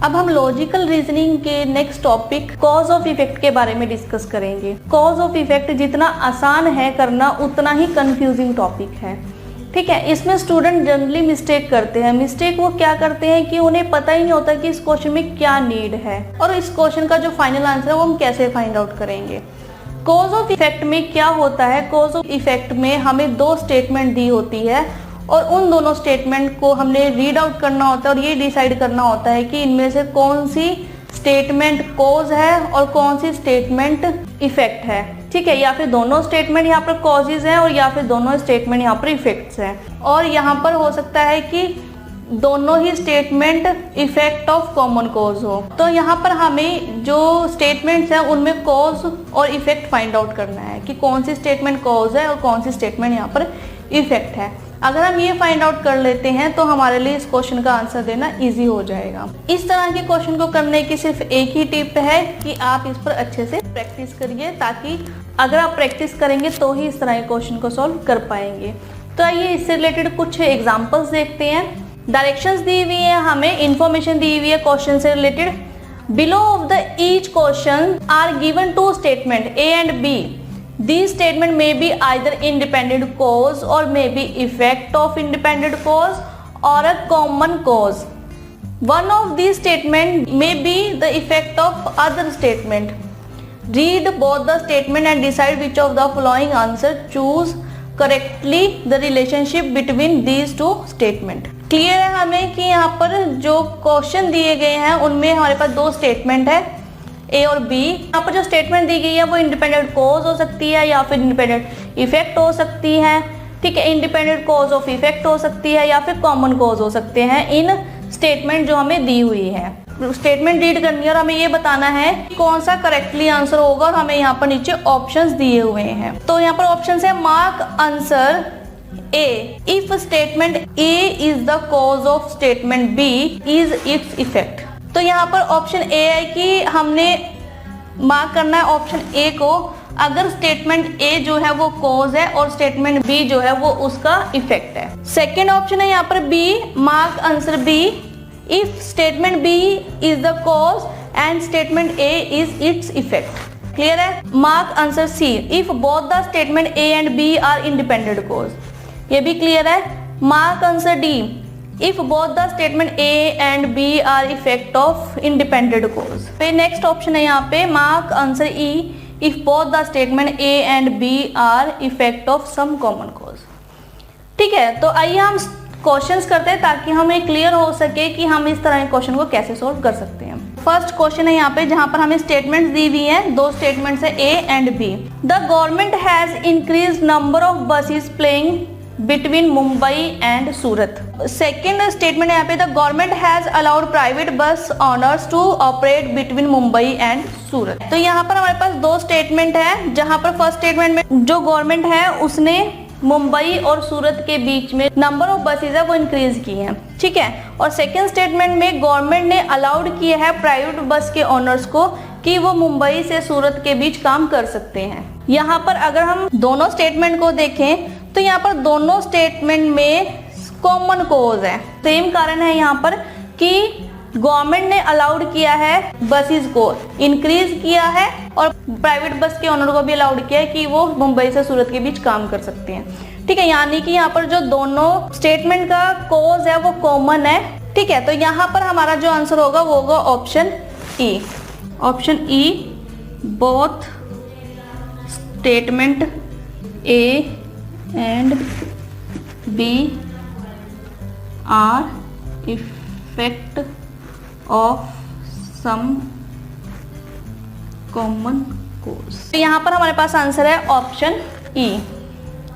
अब हम logical reasoning के next topic cause of effect के बारे में डिस्कस करेंगे। कॉज ऑफ इफेक्ट जितना आसान है करना उतना ही कंफ्यूजिंग टॉपिक है। ठीक है, इसमें स्टूडेंट जनरली मिस्टेक करते हैं। मिस्टेक वो क्या करते हैं कि उन्हें पता ही नहीं होता कि इस क्वेश्चन में क्या नीड है और इस क्वेश्चन का जो फाइनल आंसर है वो हम कैसे फाइंड आउट करेंगे। कॉज ऑफ इफेक्ट में क्या होता है, कॉज ऑफ इफेक्ट में हमें दो स्टेटमेंट दी होती है और उन दोनों स्टेटमेंट को हमने रीड आउट करना होता है और ये डिसाइड करना होता है कि इनमें से कौन सी स्टेटमेंट कॉज है और कौन सी स्टेटमेंट इफेक्ट है। ठीक है, या फिर दोनों स्टेटमेंट यहाँ पर कॉजेज हैं और या फिर दोनों स्टेटमेंट यहाँ पर इफेक्ट्स हैं, और यहाँ पर हो सकता है कि दोनों ही statement effect of common cause हो। तो यहाँ पर हमें जो स्टेटमेंट्स हैं उनमें कॉज और इफेक्ट फाइंड आउट करना है कि कौन सी स्टेटमेंट कॉज है और कौन सी स्टेटमेंट यहाँ पर इफेक्ट है। अगर हम ये फाइंड आउट कर लेते हैं तो हमारे लिए इस क्वेश्चन का आंसर देना इजी हो जाएगा। इस तरह के क्वेश्चन को करने की सिर्फ एक ही टिप है कि आप इस पर अच्छे से प्रैक्टिस करिए, ताकि अगर आप प्रैक्टिस करेंगे तो ही इस तरह के क्वेश्चन को सॉल्व कर पाएंगे। तो आइए इससे रिलेटेड कुछ एग्जाम्पल्स देखते हैं। डायरेक्शंस दी हुई है, हमें इंफॉर्मेशन दी हुई है क्वेश्चन से related. Below of the each question are given two statement A and B. These statement may be either independent cause or may be effect of independent cause or a common cause. One of these statement may be the effect of other statement. Read both the statement and decide which of the following answer. Choose correctly the relationship between these two statement. Clear है हमें कि यहाँ पर जो question दिए गए हैं उनमें हमारे पास दो स्टेटमेंट है ए और बी। यहाँ पर जो स्टेटमेंट दी गई है वो इंडिपेंडेंट कॉज हो सकती है या फिर इंडिपेंडेंट इफेक्ट हो सकती है। ठीक है, इंडिपेंडेंट कॉज ऑफ इफेक्ट हो सकती है या फिर कॉमन कॉज हो सकते हैं इन स्टेटमेंट जो हमें दी हुई है। स्टेटमेंट रीड करनी है और हमें ये बताना है कौन सा करेक्टली आंसर होगा, और हमें यहाँ पर नीचे ऑप्शंस दिए हुए हैं। तो यहाँ पर ऑप्शन है mark answer A if statement A is the cause of statement B is its effect. तो यहाँ पर ऑप्शन ए है कि हमने मार्क करना है ऑप्शन ए को अगर स्टेटमेंट ए जो है वो कॉज है और स्टेटमेंट बी जो है वो उसका इफेक्ट है। सेकेंड ऑप्शन है यहाँ पर B, mark answer B if statement B is the cause and statement A is its effect. Clear है। Mark answer C if both the statement A and B are independent cause, ये भी clear है। Mark answer D if both the statement A and B are effect of independent cause। फिर next option है यहाँ पे mark answer E if both the statement A and B are effect of some common cause। ठीक है, तो आइए हम questions करते हैं ताकि हमें क्लियर हो सके कि हम इस तरह के क्वेश्चन को कैसे सोल्व कर सकते हैं। फर्स्ट क्वेश्चन है यहाँ पे जहाँ पर हमें स्टेटमेंट्स दी हुई हैं, दो स्टेटमेंट्स है A and B। The government has increase number of buses playing between Mumbai and Surat. Second statement यहाँ पे the government has allowed private bus owners to operate between Mumbai and Surat. तो यहाँ पर हमारे पास दो स्टेटमेंट है, जहाँ पर फर्स्ट स्टेटमेंट में जो गवर्नमेंट है उसने मुंबई और सूरत के बीच में नंबर ऑफ बसेज है वो इंक्रीज की है। ठीक है, और सेकेंड स्टेटमेंट में गवर्नमेंट ने अलाउड किया है प्राइवेट बस के ऑनर्स को कि वो मुंबई से सूरत के बीच काम कर सकते हैं। यहाँ पर अगर हम दोनों स्टेटमेंट को देखें तो यहाँ पर दोनों स्टेटमेंट में कॉमन कॉज है। सेम कारण है यहाँ पर कि गवर्नमेंट ने अलाउड किया है बसेस को इंक्रीज किया है और प्राइवेट बस के ओनर को भी अलाउड किया है कि वो मुंबई से सूरत के बीच काम कर सकते हैं। ठीक है, यानी कि यहाँ पर जो दोनों स्टेटमेंट का कॉज है वो कॉमन है। ठीक है, तो यहाँ पर हमारा जो आंसर होगा वो होगा option E. Option E both statement A and B are effect of some common cause। यहाँ पर हमारे पास आंसर है ऑप्शन ई,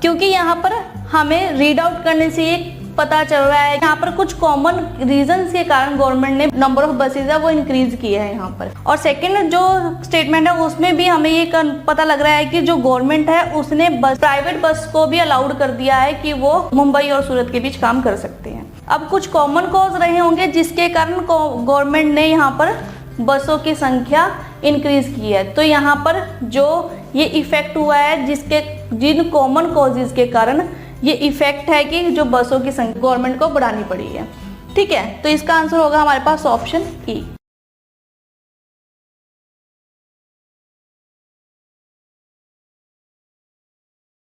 क्योंकि यहाँ पर हमें रीड आउट करने से ये पता चल रहा है यहाँ पर कुछ कॉमन रीजंस के कारण गवर्नमेंट ने नंबर ऑफ बसेज है वो इंक्रीज किया है यहाँ पर। और सेकंड जो स्टेटमेंट है उसमें भी हमें ये पता लग रहा है कि जो गवर्नमेंट है उसने प्राइवेट बस को भी अलाउड कर दिया है कि वो मुंबई और सूरत के बीच काम कर सकते हैं। अब कुछ कॉमन कॉज रहे होंगे जिसके कारण गवर्नमेंट ने यहाँ पर बसों की संख्या इंक्रीज की है। तो यहाँ पर जो ये इफेक्ट हुआ है जिन कॉमन कॉजेज के कारण ये इफेक्ट है कि जो बसों की संख्या गवर्नमेंट को बढ़ानी पड़ी है। ठीक है, तो इसका आंसर होगा हमारे पास ऑप्शन ई।